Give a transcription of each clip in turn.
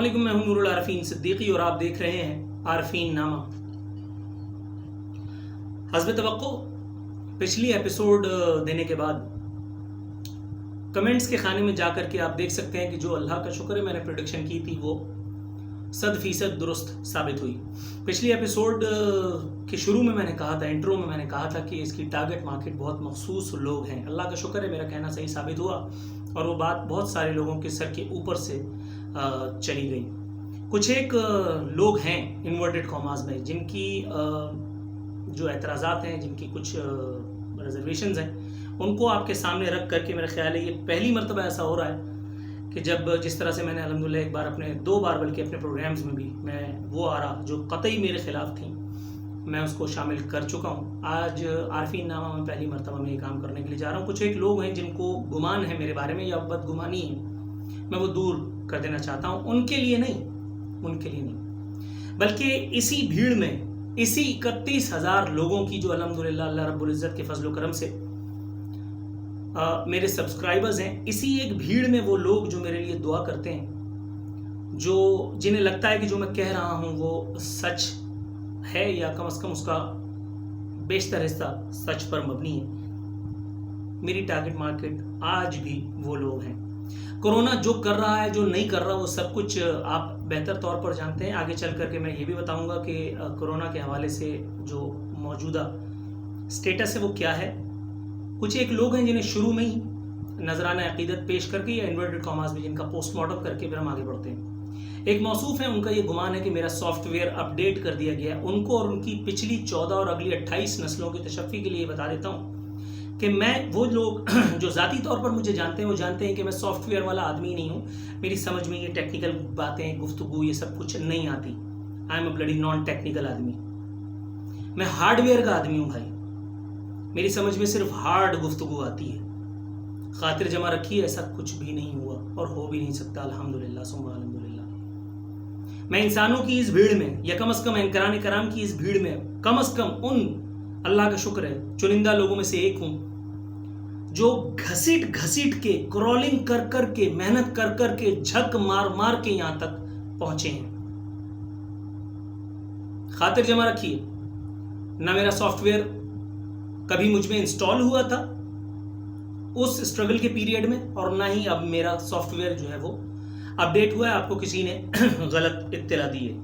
علیکم، میں ہوں نور العارفین صدیقی اور آپ دیکھ رہے ہیں عارفین نامہ۔ حسب توقع پچھلی ایپیسوڈ دینے کے بعد کمنٹس کے خانے میں جا کر کے آپ دیکھ سکتے ہیں کہ جو اللہ کا شکر ہے میں نے پریڈکشن کی تھی وہ 100% درست ثابت ہوئی۔ پچھلی ایپیسوڈ کے شروع میں نے کہا تھا، انٹرو میں نے کہا تھا کہ اس کی ٹارگٹ مارکیٹ بہت مخصوص لوگ ہیں۔ اللہ کا شکر ہے میرا کہنا صحیح ثابت ہوا اور وہ بات بہت سارے لوگوں کے سر کے اوپر سے چلی گئی۔ کچھ ایک لوگ ہیں انورٹڈ کاماز میں جن کی جو اعتراضات ہیں، جن کی کچھ ریزرویشنز ہیں، ان کو آپ کے سامنے رکھ کر کے میرا خیال ہے یہ پہلی مرتبہ ایسا ہو رہا ہے کہ جب جس طرح سے میں نے الحمدللہ ایک بار دو بار بلکہ اپنے پروگرامز میں بھی میں وہ آرا جو قطعی میرے خلاف تھیں میں اس کو شامل کر چکا ہوں۔ آج عارفین نامہ میں پہلی مرتبہ میں یہ کام کرنے کے لیے جا رہا ہوں۔ کچھ ایک لوگ ہیں جن کو گمان ہے میرے بارے میں یا بدگمانی ہے، میں وہ دور کر دینا چاہتا ہوں۔ ان کے لیے نہیں بلکہ اسی بھیڑ میں، اسی 31,000 لوگوں کی جو الحمدللہ اللہ رب العزت کے فضل و کرم سے میرے سبسکرائبرز ہیں، اسی ایک بھیڑ میں وہ لوگ جو میرے لیے دعا کرتے ہیں، جو جنہیں لگتا ہے کہ جو میں کہہ رہا ہوں وہ سچ ہے یا کم از کم اس کا بیشتر حصہ سچ پر مبنی ہے۔ میری ٹارگٹ مارکیٹ آج بھی وہ لوگ ہیں۔ کورونا جو کر رہا ہے، جو نہیں کر رہا، وہ سب کچھ آپ بہتر طور پر جانتے ہیں۔ آگے چل کر کے میں یہ بھی بتاؤں گا کہ کورونا کے حوالے سے جو موجودہ سٹیٹس ہے وہ کیا ہے۔ کچھ ایک لوگ ہیں جنہیں شروع میں ہی نذرانہ عقیدت پیش کر کے یا انورٹڈ کاماز میں جن کا پوسٹ مارٹم کر کے پھر ہم آگے بڑھتے ہیں۔ ایک موصوف ہے، ان کا یہ گمان ہے کہ میرا سافٹ ویئر اپ ڈیٹ کر دیا گیا۔ ان کو اور ان کی پچھلی 14 اور اگلی 28 نسلوں کی تشفی کے لیے بتا دیتا ہوں کہ میں وہ لوگ جو ذاتی طور پر مجھے جانتے ہیں وہ جانتے ہیں کہ میں سافٹ ویئر والا آدمی نہیں ہوں۔ میری سمجھ میں یہ ٹیکنیکل باتیں، گفتگو، یہ سب کچھ نہیں آتی۔ I am a bloody non technical آدمی۔ میں ہارڈ ویئر کا آدمی ہوں بھائی۔ میری سمجھ میں صرف ہارڈ گفتگو آتی ہے۔ خاطر جمع رکھی ایسا کچھ بھی نہیں ہوا اور ہو بھی نہیں سکتا، الحمدللہ ثم الحمدللہ۔ میں انسانوں کی اس بھیڑ میں یا کم از کم اینکران کرام کی اس بھیڑ میں کم از کم ان اللہ کا شکر ہے چنندہ لوگوں میں سے ایک ہوں جو گھسیٹ کے کرولنگ کر کر کے محنت کر کر کے جھک مار کے یہاں تک پہنچے ہیں۔ خاطر جمع رکھیے، نہ میرا سافٹ ویئر کبھی مجھ میں انسٹال ہوا تھا اس اسٹرگل کے پیریڈ میں، اور نہ ہی اب میرا سافٹ ویئر جو ہے وہ اپڈیٹ ہوا ہے۔ آپ کو کسی نے غلط اطلاع دی ہے۔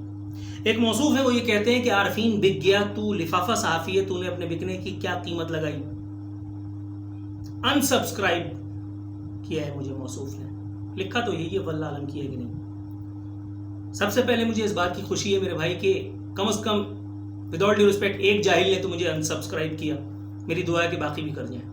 ایک موصوف ہے، وہ یہ کہتے ہیں کہ عارفین بک گیا، تو لفافہ صحافی ہے، تو نے اپنے بکنے کی کیا قیمت لگائی؟ انسبسکرائب کیا ہے مجھے موصوف نے، لکھا تو یہی ہے، واللہ عالم کیا ہے کہ نہیں۔ سب سے پہلے مجھے اس بات کی خوشی ہے میرے بھائی کہ کم از کم ود آل ڈیو ریسپیکٹ ایک جاہل نے تو مجھے انسبسکرائب کیا۔ میری دعا ہے کہ باقی بھی کر جائیں۔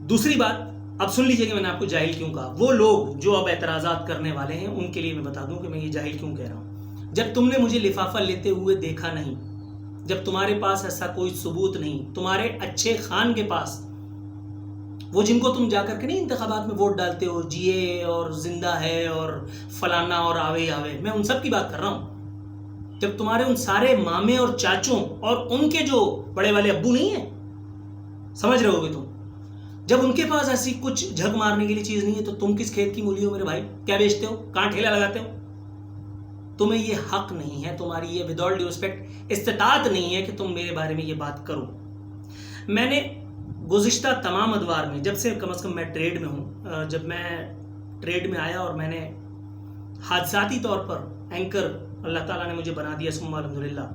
دوسری بات، اب سن لیجئے کہ میں نے آپ کو جاہل کیوں کہا۔ وہ لوگ جو اب اعتراضات کرنے والے ہیں ان کے لیے میں بتا دوں کہ میں یہ جاہل کیوں کہہ رہا ہوں۔ جب تم نے مجھے لفافہ لیتے ہوئے دیکھا نہیں، جب تمہارے پاس ایسا کوئی ثبوت نہیں، تمہارے اچھے خان کے پاس، وہ جن کو تم جا کر کے نہیں انتخابات میں ووٹ ڈالتے ہو، جیے اور زندہ ہے اور فلانا اور آوے، میں ان سب کی بات کر رہا ہوں۔ جب تمہارے ان سارے مامے اور چاچوں اور ان کے جو بڑے والے ابو نہیں ہیں، سمجھ رہے ہوگے تم، جب ان کے پاس ایسی کچھ جھک مارنے کے لیے چیز نہیں ہے تو تم کس کھیت کی مولی ہو میرے بھائی؟ کیا بیچتے ہو؟ کہاں ٹھیلا لگاتے ہو؟ تمہیں یہ حق نہیں ہے، تمہاری یہ ود آل ڈیو ریسپیکٹ استطاعت نہیں ہے کہ تم میرے بارے میں یہ بات کرو۔ میں نے گزشتہ تمام ادوار میں، جب سے کم از کم میں ٹریڈ میں ہوں، جب میں ٹریڈ میں آیا اور میں نے حادثاتی طور پر اینکر اللہ تعالیٰ نے مجھے بنا دیا ثم الحمدللہ،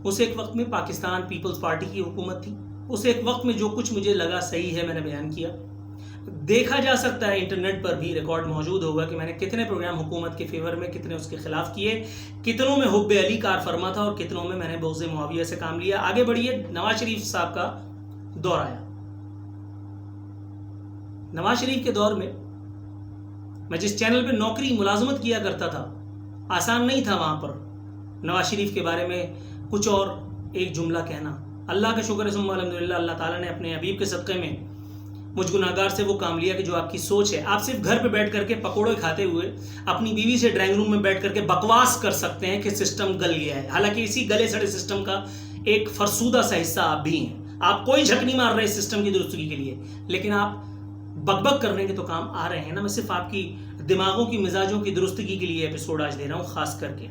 اس ایک وقت میں پاکستان پیپلز پارٹی کی حکومت تھی۔ اس ایک وقت میں جو کچھ مجھے لگا صحیح ہے میں نے بیان کیا۔ دیکھا جا سکتا ہے، انٹرنیٹ پر بھی ریکارڈ موجود ہوگا کہ میں نے کتنے پروگرام حکومت کے فیور میں، کتنے اس کے خلاف کیے، کتنوں میں حب علی کار فرما تھا اور کتنوں میں نے بغض معاویہ سے کام لیا۔ آگے بڑھیے، نواز شریف صاحب کا دور آیا۔ نواز شریف کے دور میں جس چینل پہ نوکری ملازمت کیا کرتا تھا، آسان نہیں تھا وہاں پر نواز شریف کے بارے میں کچھ اور ایک جملہ کہنا۔ اللہ کا شکر ہے ثم الحمدللہ، اللہ تعالیٰ نے اپنے حبیب کے صدقے میں مجھ گناہگار سے وہ کام لیا کہ جو آپ کی سوچ ہے، آپ صرف گھر پہ بیٹھ کر کے پکوڑے کھاتے ہوئے اپنی بیوی سے ڈرائنگ روم میں بیٹھ کر کے بکواس کر سکتے ہیں کہ سسٹم گل گیا ہے، حالانکہ اسی گلے سڑے سسٹم کا ایک فرسودہ سا حصہ آپ بھی ہیں۔ آپ کوئی جھک نہیں مار رہے اس سسٹم کی درستگی کے لیے، لیکن آپ بک بک کرنے کے تو کام آ رہے ہیں نا۔ میں صرف آپ کی دماغوں کی مزاجوں کی درستگی کے لیے ایپیسوڈ آج دے رہا ہوں، خاص کر کے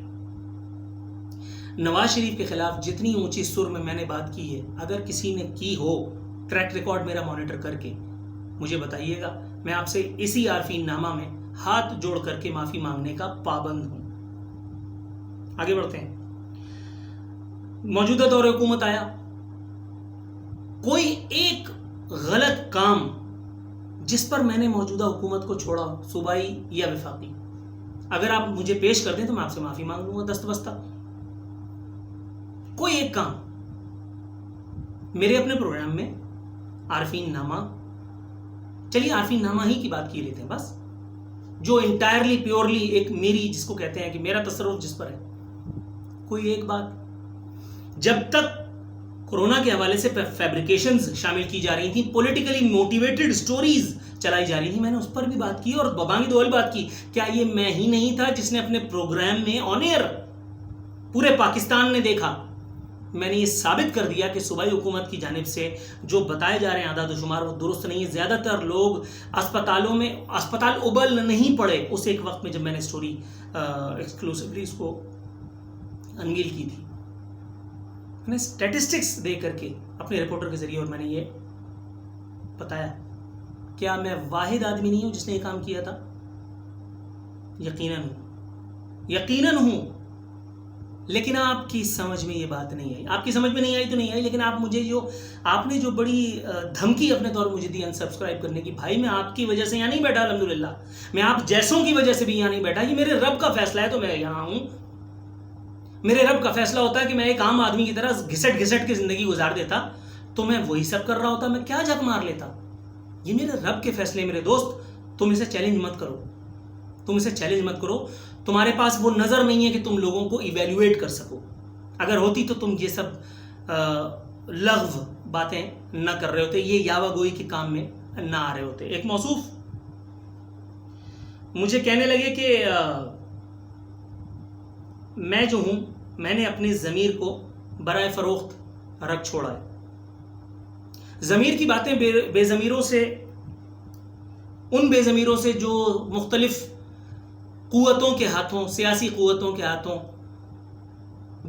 نواز شریف کے خلاف جتنی اونچی سر میں نے بات کی ہے، اگر کسی نے کی ہو ٹریک ریکارڈ میرا مانیٹر کر کے مجھے بتائیے گا، میں آپ سے اسی عارفین نامہ میں ہاتھ جوڑ کر کے معافی مانگنے کا پابند ہوں۔ آگے بڑھتے ہیں۔ موجودہ دور حکومت آیا، کوئی ایک غلط کام جس پر میں نے موجودہ حکومت کو چھوڑا، صوبائی یا وفاقی، اگر آپ مجھے پیش کر دیں تو میں آپ سے معافی مانگ لوں گا دست بستہ۔ کوئی ایک کام میرے اپنے پروگرام میں عارفین نامہ، چلیے عارفین نامہ ہی کی بات کی لیتے ہیں بس، جو انٹائرلی پیورلی ایک میری، جس کو کہتے ہیں کہ میرا تصرف جس پر ہے، کوئی ایک بات جب تک کورونا کے حوالے سے فیبریکیشنز شامل کی جا رہی تھیں، پولیٹیکلی موٹیویٹڈ سٹوریز چلائی جا رہی تھی، میں نے اس پر بھی بات کی اور ببانگی دوال بات کی۔ کیا یہ میں ہی نہیں تھا جس نے اپنے پروگرام میں آن ایئر پورے پاکستان نے دیکھا، میں نے یہ ثابت کر دیا کہ صوبائی حکومت کی جانب سے جو بتائے جا رہے ہیں اعداد و شمار وہ درست نہیں ہے۔ زیادہ تر لوگ اسپتال ابل نہیں پڑے اس ایک وقت میں جب میں نے سٹوری ایکسکلوسیولی اس کو انویل کی تھی۔ میں نے سٹیٹسٹکس دے کر کے اپنے رپورٹر کے ذریعے، اور میں نے یہ بتایا، کیا میں واحد آدمی نہیں ہوں جس نے یہ کام کیا تھا؟ یقیناً ہوں، یقیناً ہوں، لیکن آپ کی سمجھ میں یہ بات نہیں آئی۔ آپ کی سمجھ میں نہیں آئی تو نہیں آئی، لیکن آپ نے جو بڑی دھمکی اپنے طور مجھے دی انسبسکرائب کرنے کی، بھائی میں آپ کی وجہ سے یہاں نہیں بیٹھا، الحمدللہ میں آپ جیسوں کی وجہ سے بھی یہاں نہیں بیٹھا، یہ میرے رب کا فیصلہ ہے تو میں یہاں ہوں۔ میرے رب کا فیصلہ ہوتا ہے کہ میں ایک عام آدمی کی طرح گھسٹ گھسٹ کے زندگی گزار دیتا تو میں وہی سب کر رہا ہوتا، میں کیا جھک مار لیتا۔ یہ میرے رب کے فیصلے، میرے دوست، تم اسے چیلنج مت کرو، تم اسے چیلنج مت کرو۔ تمہارے پاس وہ نظر نہیں ہے کہ تم لوگوں کو ایویلویٹ کر سکو، اگر ہوتی تو تم یہ سب لغو باتیں نہ کر رہے ہوتے، یہ یاوہ گوئی کے کام میں نہ آ رہے ہوتے۔ ایک موصوف مجھے کہنے لگے کہ میں جو ہوں، میں نے اپنی ضمیر کو برائے فروخت رکھ چھوڑا ہے۔ ضمیر کی باتیں بے ضمیروں سے، ان بے ضمیروں سے جو مختلف قوتوں کے ہاتھوں، سیاسی قوتوں کے ہاتھوں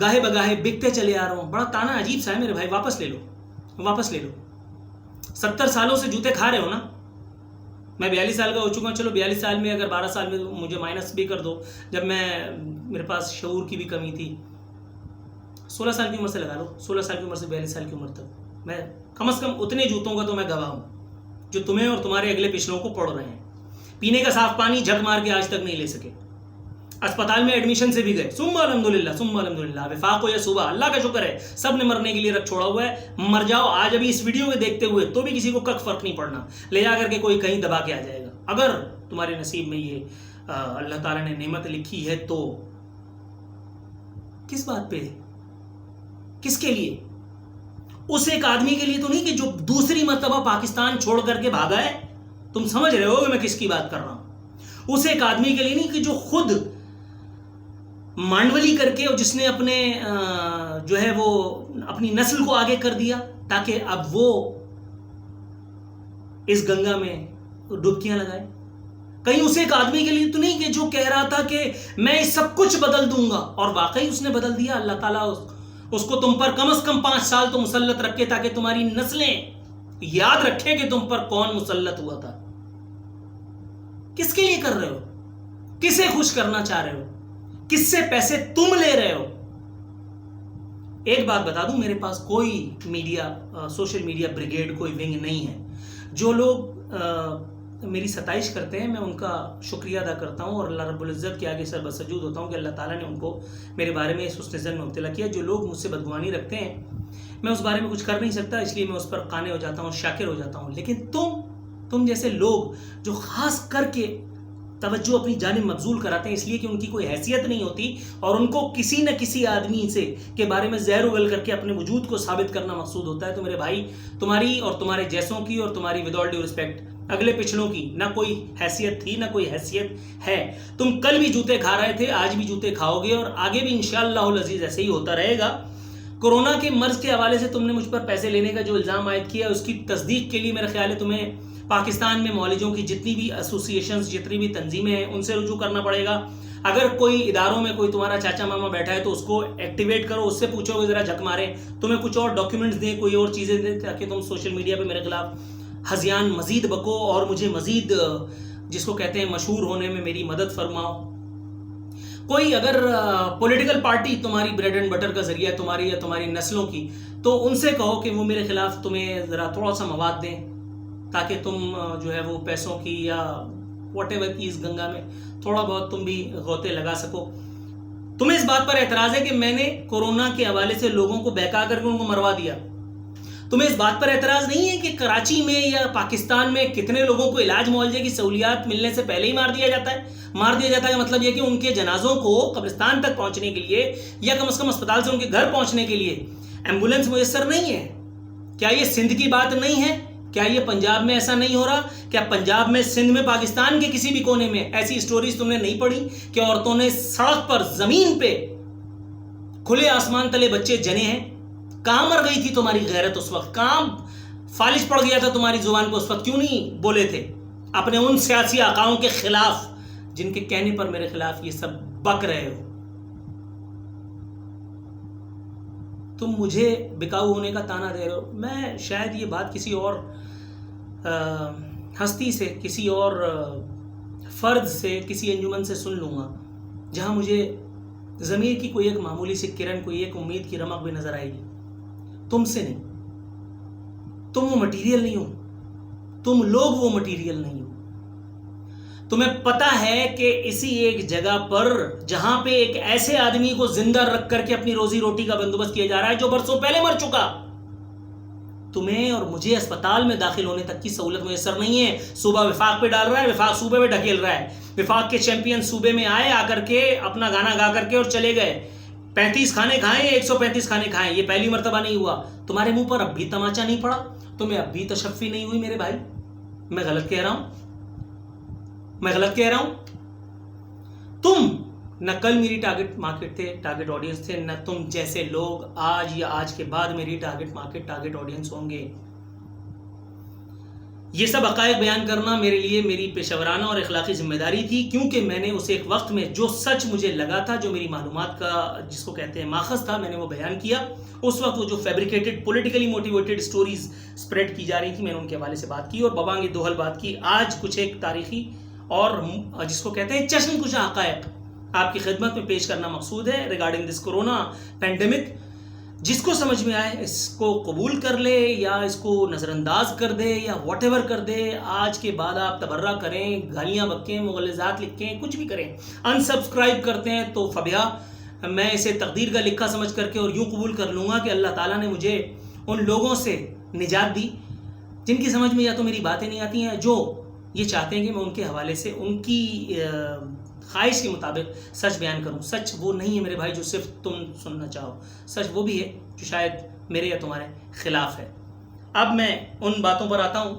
گاہے بگاہے بکتے چلے آ رہا ہوں۔ بڑا تانا عجیب سا ہے میرے بھائی، واپس لے لو، واپس لے لو۔ 70 سالوں سے جوتے کھا رہے ہو نا، میں 42 سال کا ہو چکا ہوں، چلو 42 سال میں اگر 12 سال میں مجھے مائنس بھی کر دو، جب میرے پاس شعور کی بھی کمی تھی، 16 سال کی عمر سے لگا لو، 16 سال کی عمر سے 42 سال کی عمر تک میں کم از کم اتنے جوتوں کا تو میں گواہ ہوں جو تمہیں اور تمہارے اگلے پچھلوں کو پڑ رہے ہیں۔ پینے کا صاف پانی جھک مار کے آج تک نہیں لے سکے، اسپتال میں ایڈمیشن سے بھی گئے، ثم الحمدللہ ثم الحمدللہ، وفاق ہو یا صوبہ، اللہ کا شکر ہے سب نے مرنے کے لیے رکھ چھوڑا ہوا ہے، مر جاؤ آج ابھی اس ویڈیو کو دیکھتے ہوئے تو بھی کسی کو کک فرق نہیں پڑنا، لے جا کر کے کوئی کہیں دبا کے آ جائے گا۔ اگر تمہارے نصیب میں یہ اللہ تعالیٰ نے نعمت لکھی ہے تو کس بات پہ، کس کے لیے؟ اس ایک آدمی کے لیے تو نہیں کہ جو دوسری مرتبہ پاکستان چھوڑ کر کے بھاگا ہے، تم سمجھ رہے ہو کہ میں کس کی بات کر رہا ہوں۔ اس ایک آدمی کے لیے نہیں کہ جو خود مانڈولی کر کے، اور جس نے اپنے جو ہے وہ اپنی نسل کو آگے کر دیا تاکہ اب وہ اس گنگا میں ڈبکیاں لگائے۔ کہیں اس ایک آدمی کے لیے تو نہیں کہ جو کہہ رہا تھا کہ میں سب کچھ بدل دوں گا، اور واقعی اس نے بدل دیا۔ اللہ تعالیٰ اس کو تم پر کم از کم 5 سال تو مسلط رکھے تاکہ تمہاری نسلیں یاد رکھیں کہ تم پر کون مسلط ہوا تھا۔ کس کے لیے کر رہے ہو؟ کسے خوش کرنا چاہ رہے ہو؟ کس سے پیسے تم لے رہے ہو؟ ایک بات بتا دوں، میرے پاس کوئی میڈیا، سوشل میڈیا بریگیڈ، کوئی ونگ نہیں ہے۔ جو لوگ میری ستائش کرتے ہیں میں ان کا شکریہ ادا کرتا ہوں، اور اللہ رب العزت کے آگے سر بسجود ہوتا ہوں کہ اللہ تعالیٰ نے ان کو میرے بارے میں اس حسن ظن میں مبتلا کیا۔ جو لوگ مجھ سے بدگمانی رکھتے ہیں میں اس بارے میں کچھ کر نہیں سکتا، اس لیے میں اس پر قانع ہو جاتا ہوں، شاکر ہو جاتا ہوں۔ لیکن تم جیسے لوگ جو خاص کر کے توجہ اپنی جانب مبذول کراتے ہیں اس لیے کہ ان کی کوئی حیثیت نہیں ہوتی، اور ان کو کسی نہ کسی آدمی سے کے بارے میں زہر اگل کر کے اپنے وجود کو ثابت کرنا مقصود ہوتا ہے، تو میرے بھائی تمہاری اور تمہارے جیسوں کی اور تمہاری ود آل ڈیو رسپیکٹ اگلے پچھلوں کی نہ کوئی حیثیت تھی نہ کوئی حیثیت ہے۔ تم کل بھی جوتے کھا رہے تھے، آج بھی جوتے کھاؤ گے، اور آگے بھی انشاءاللہ العزیز ایسے ہی ہوتا رہے گا۔ کورونا کے مرض کے حوالے سے تم نے مجھ پر پیسے لینے کا جو الزام عائد کیا اس کی تصدیق کے لیے میرا خیال ہے تمہیں پاکستان میں معالجوں کی جتنی بھی ایسوسیشنز جتنی بھی تنظیمیں ہیں ان سے رجوع کرنا پڑے گا. اگر کوئی اداروں میں کوئی تمہارا چاچا ماما بیٹھا ہے تو اس کو ایکٹیویٹ کرو, اس سے پوچھو کہ ذرا جھک مارے, تمہیں کچھ اور ڈاکیومنٹس دیں, کوئی اور چیزیں دیں, تاکہ تم سوشل میڈیا پہ میرے خلاف ہذیان مزید بکو اور مجھے مزید جس کو کہتے ہیں مشہور ہونے میں میری مدد فرماؤ. کوئی اگر پولیٹیکل پارٹی تمہاری بریڈ اینڈ بٹر کا ذریعہ تمہاری یا تمہاری نسلوں کی, تو ان سے کہو کہ وہ میرے خلاف تمہیں ذرا تھوڑا سا مواد دیں تاکہ تم جو ہے وہ پیسوں کی یا واٹ ایور کی اس گنگا میں تھوڑا بہت تم بھی غوطے لگا سکو. تمہیں اس بات پر اعتراض ہے کہ میں نے کورونا کے حوالے سے لوگوں کو بہکا کر کے ان کو مروا دیا. تمہیں اس بات پر اعتراض نہیں ہے کہ کراچی میں یا پاکستان میں کتنے لوگوں کو علاج معالجے کی سہولیات ملنے سے پہلے ہی مار دیا جاتا ہے. مطلب یہ کہ ان کے جنازوں کو قبرستان تک پہنچنے کے لیے یا کم از کم اسپتال سے ان کے گھر پہنچنے کے لیے ایمبولینس میسر نہیں ہے. کیا یہ سندھ کی بات نہیں ہے؟ کیا یہ پنجاب میں ایسا نہیں ہو رہا؟ کیا پنجاب میں, سندھ میں, پاکستان کے کسی بھی کونے میں ایسی سٹوریز تم نے نہیں پڑھی کہ عورتوں نے سڑک پر زمین پہ کھلے آسمان تلے بچے جنے ہیں؟ کہاں مر گئی تھی تمہاری غیرت اس وقت؟ کہاں فالج پڑ گیا تھا تمہاری زبان کو اس وقت؟ کیوں نہیں بولے تھے اپنے ان سیاسی آقاؤں کے خلاف جن کے کہنے پر میرے خلاف یہ سب بک رہے ہو؟ تم مجھے بکاؤ ہونے کا تانا دے رہے ہو. میں شاید یہ بات کسی اور ہستی سے, کسی اور فرد سے, کسی انجمن سے سن لوں گا جہاں مجھے ضمیر کی کوئی ایک معمولی سی کرن, کوئی ایک امید کی رمق بھی نظر آئے گی. تم سے نہیں. تم وہ مٹیریل نہیں ہو, تم لوگ وہ مٹیریل نہیں ہو. تمہیں پتا ہے کہ اسی ایک جگہ پر جہاں پہ ایک ایسے آدمی کو زندہ رکھ کر کے اپنی روزی روٹی کا بندوبست کیا جا رہا ہے جو برسوں پہلے مر چکا, تمہیں اور مجھے اسپتال میں داخل ہونے تک کی سہولت میسر نہیں ہے. صوبہ وفاق پہ ڈال رہا ہے, وفاق صوبے پہ ڈھکیل رہا ہے. وفاق کے چیمپئن صوبے میں آئے, آ کر کے اپنا گانا گا کر کے اور چلے گئے. 35 کھانے کھائیں, 135 کھانے کھائیں, یہ پہلی مرتبہ نہیں ہوا. تمہارے منہ پر اب بھی تماچا نہیں پڑا, تمہیں اب بھی تشفی نہیں ہوئی میرے بھائی. میں غلط کہہ رہا ہوں؟ میں غلط کہہ رہا ہوں؟ تم نہ کل میری ٹارگٹ مارکیٹ تھے, ٹارگٹ آڈینس تھے, نہ تم جیسے لوگ آج یا آج کے بعد میری ٹارگٹ مارکیٹ, ٹارگٹ آڈینس ہوں گے. یہ سب حقائق بیان کرنا میرے لیے میری پیشہ ورانہ اور اخلاقی ذمہ داری تھی, کیونکہ میں نے اس ایک وقت میں جو سچ مجھے لگا تھا, جو میری معلومات کا جس کو کہتے ہیں ماخذ تھا, میں نے وہ بیان کیا. اس وقت وہ جو fabricated politically motivated stories spread کی جا رہی تھی, میں نے ان کے حوالے سے بات کی اور ببانگ دوہل بات کی. آج کچھ ایک تاریخی اور جس کو کہتے ہیں چشم کش حقائق آپ کی خدمت میں پیش کرنا مقصود ہے ریگارڈنگ دس کورونا پینڈیمک. جس کو سمجھ میں آئے اس کو قبول کر لے یا اس کو نظر انداز کر دے یا واٹ ایور کر دے. آج کے بعد آپ تبرہ کریں, گالیاں بکیں, مغلظات لکھیں, کچھ بھی کریں, انسبسکرائب کرتے ہیں تو فبیا, میں اسے تقدیر کا لکھا سمجھ کر کے اور یوں قبول کر لوں گا کہ اللہ تعالیٰ نے مجھے ان لوگوں سے نجات دی جن کی سمجھ میں یا تو میری باتیں نہیں آتی ہیں, جو یہ چاہتے ہیں کہ میں ان کے حوالے سے ان کی خواہش کے مطابق سچ بیان کروں. سچ وہ نہیں ہے میرے بھائی جو صرف تم سننا چاہو, سچ وہ بھی ہے جو شاید میرے یا تمہارے خلاف ہے. اب میں ان باتوں پر آتا ہوں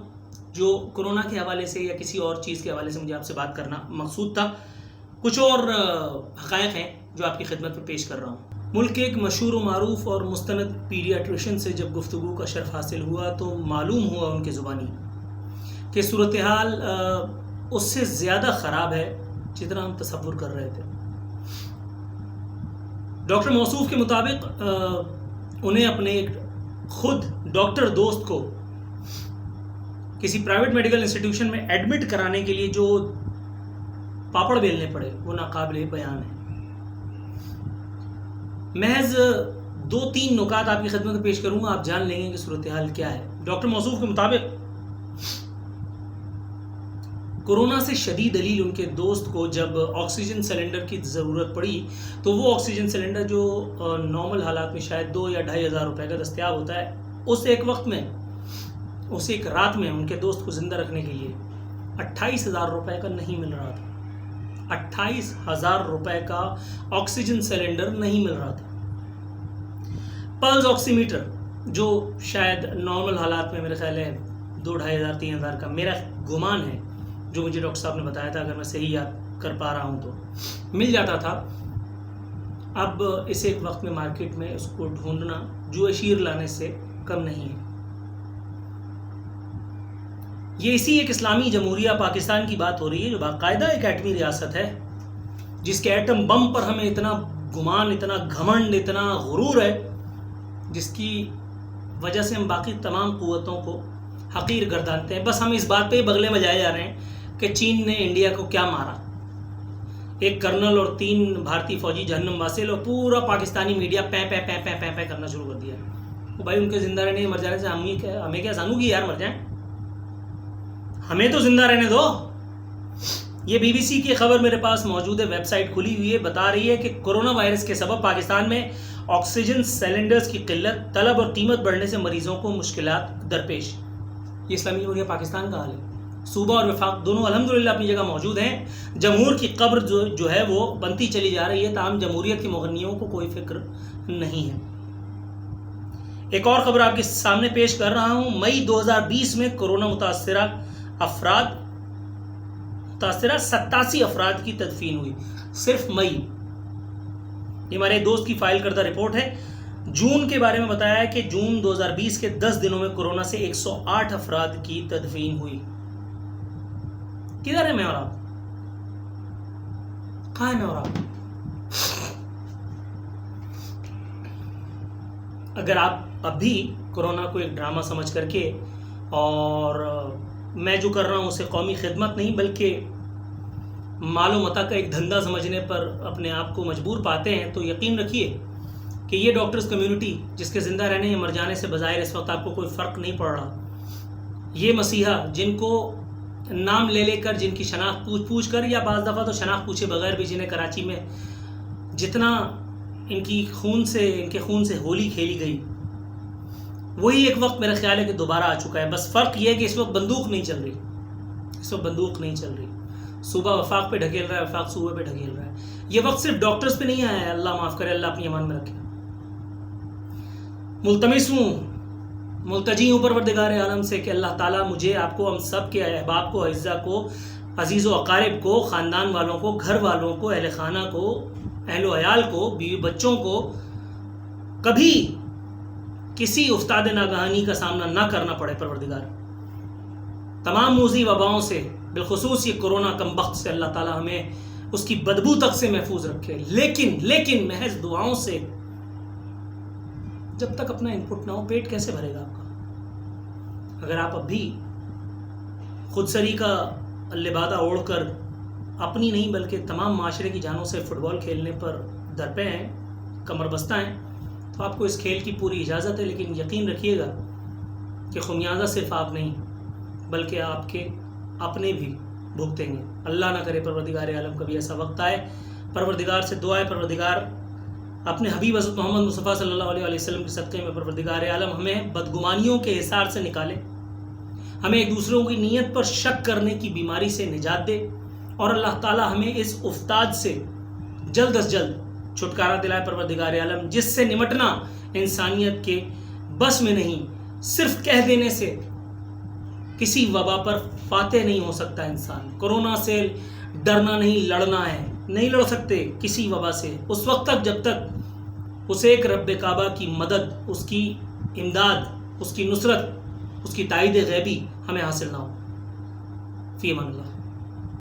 جو کورونا کے حوالے سے یا کسی اور چیز کے حوالے سے مجھے آپ سے بات کرنا مقصود تھا. کچھ اور حقائق ہیں جو آپ کی خدمت میں پیش کر رہا ہوں. ملک کے ایک مشہور و معروف اور مستند پیڈیاٹریشن سے جب گفتگو کا شرف حاصل ہوا تو معلوم ہوا ان کے زبانی کہ صورتحال اس سے زیادہ خراب ہے جتنا ہم تصور کر رہے تھے. ڈاکٹر موصوف کے مطابق انہیں اپنے ایک خود ڈاکٹر دوست کو کسی پرائیویٹ میڈیکل انسٹیٹیوشن میں ایڈمٹ کرانے کے لیے جو پاپڑ بیلنے پڑے وہ ناقابل بیان ہے. محض 2-3 نکات آپ کی خدمت میں پیش کروں گا, آپ جان لیں گے کہ صورتحال کیا ہے. ڈاکٹر موصوف کے مطابق کورونا سے شدید دلیل ان کے دوست کو جب آکسیجن سلنڈر کی ضرورت پڑی تو وہ آکسیجن سلنڈر جو نارمل حالات میں شاید 2 یا 2,500 روپے کا دستیاب ہوتا ہے, اس ایک وقت میں, اس ایک رات میں ان کے دوست کو زندہ رکھنے کے لیے 28,000 روپے کا نہیں مل رہا تھا. 28,000 روپے کا آکسیجن سلنڈر نہیں مل رہا تھا. پلس آکسی میٹر جو شاید نارمل حالات میں میرے خیال ہے 2,500 3,000 کا میرا گمان ہے, جو مجھے ڈاکٹر صاحب نے بتایا تھا, اگر میں صحیح یاد کر پا رہا ہوں تو مل جاتا تھا. اب اس ایک وقت میں مارکیٹ میں اس کو ڈھونڈنا جو شیر لانے سے کم نہیں ہے. یہ اسی ایک اسلامی جمہوریہ پاکستان کی بات ہو رہی ہے جو باقاعدہ ایک ایٹمی ریاست ہے، جس کے ایٹم بم پر ہمیں اتنا گمان، اتنا گھمنڈ، اتنا غرور ہے، جس کی وجہ سے ہم باقی تمام قوتوں کو حقیر گردانتے ہیں. بس ہم اس بات پہ بغلے بجائے جا رہے ہیں کہ چین نے انڈیا کو کیا مارا، ایک کرنل اور 3 بھارتی فوجی جہنم واسل، اور پورا پاکستانی میڈیا پے پے پے پے پے پے کرنا شروع کر دیا. تو بھائی ان کے زندہ رہنے مر جانے سے ہمیں کیا سانو کی یار مر جائیں، ہمیں تو زندہ رہنے دو. یہ بی بی سی کی خبر میرے پاس موجود ہے، ویب سائٹ کھلی ہوئی ہے، بتا رہی ہے کہ کورونا وائرس کے سبب پاکستان میں آکسیجن سلنڈرز کی قلت، طلب اور قیمت بڑھنے سے مریضوں کو مشکلات درپیش. یہ اسلامی جمہوریہ پاکستان کا حال ہے. صوبہ اور وفاق دونوں الحمدللہ اپنی جگہ موجود ہیں. جمہور کی قبر جو ہے وہ بنتی چلی جا رہی ہے، تاہم جمہوریت کے مغنیوں کو کوئی فکر نہیں ہے. ایک اور خبر آپ کے سامنے پیش کر رہا ہوں. مئی 2020 میں کورونا متاثرہ 87 افراد کی تدفین ہوئی، صرف مئی. یہ ہمارے دوست کی فائل کردہ رپورٹ ہے. جون کے بارے میں بتایا ہے کہ جون 2020 کے 10 دنوں میں کورونا سے 108 افراد کی تدفین ہوئی. کدھر ہے میں اور آپ؟ کہاں ہے میں اور آپ؟ اگر آپ اب بھی کورونا کو ایک ڈرامہ سمجھ کر کے، اور میں جو کر رہا ہوں اسے قومی خدمت نہیں بلکہ مال و متاع کا ایک دھندا سمجھنے پر اپنے آپ کو مجبور پاتے ہیں، تو یقین رکھیے کہ یہ ڈاکٹرز کمیونٹی جس کے زندہ رہنے یا مر جانے سے بظاہر اس وقت آپ کو کوئی فرق نہیں پڑ رہا، یہ مسیحا جن کو نام لے لے کر، جن کی شناخت پوچھ کر، یا بعض دفعہ تو شناخت پوچھے بغیر بھی جنہیں کراچی میں جتنا ان کے خون سے ہولی کھیلی گئی، وہی ایک وقت میرا خیال ہے کہ دوبارہ آ چکا ہے. بس فرق یہ ہے کہ اس وقت بندوق نہیں چل رہی. صوبہ وفاق پہ ڈھکیل رہا ہے، وفاق صوبہ پہ ڈھکیل رہا ہے. یہ وقت صرف ڈاکٹرز پہ نہیں آیا ہے، اللہ معاف کرے، اللہ اپنی امان میں رکھے. ملتمس ہوں، ملتجی ہوں پروردگار عالم سے کہ اللہ تعالیٰ مجھے، آپ کو، ہم سب کے احباب کو، اعزاء کو، عزیز و اقارب کو، خاندان والوں کو، گھر والوں کو، اہل خانہ کو، اہل و عیال کو، بیوی بچوں کو کبھی کسی افتاد ناگہانی کا سامنا نہ کرنا پڑے. پروردگار تمام موذی وباؤں سے، بالخصوص یہ کورونا کم بخت سے، اللہ تعالیٰ ہمیں اس کی بدبو تک سے محفوظ رکھے. لیکن محض دعاؤں سے جب تک اپنا ان پٹ نہ ہو، پیٹ کیسے بھرے گا آپ کا؟ اگر آپ اب بھی خود سری کا لبادہ اوڑھ کر اپنی نہیں بلکہ تمام معاشرے کی جانوں سے فٹ بال کھیلنے پر درپے ہیں، کمر بستہ ہیں، تو آپ کو اس کھیل کی پوری اجازت ہے. لیکن یقین رکھیے گا کہ خمیازہ صرف آپ نہیں بلکہ آپ کے اپنے بھی بھگتیں گے. اللہ نہ کرے پروردگار عالم کبھی ایسا وقت آئے. پروردگار سے دعا ہے، پروردگار اپنے حبیب حضرت محمد مصطفیٰ صلی اللہ علیہ وسلم کے صدقے میں پروردگار عالم ہمیں بدگمانیوں کے حصار سے نکالے، ہمیں ایک دوسروں کی نیت پر شک کرنے کی بیماری سے نجات دے، اور اللہ تعالیٰ ہمیں اس افتاد سے جلد از جلد چھٹکارا دلائے پروردگار عالم، جس سے نمٹنا انسانیت کے بس میں نہیں. صرف کہہ دینے سے کسی وبا پر فاتح نہیں ہو سکتا انسان. کورونا سے ڈرنا نہیں، لڑنا ہے. نہیں لڑ سکتے کسی وبا سے اس وقت تک جب تک اس ایک رب کعبہ کی مدد، اس کی امداد، اس کی نصرت، اس کی تائید غیبی ہمیں حاصل نہ ہو. فی امان اللہ.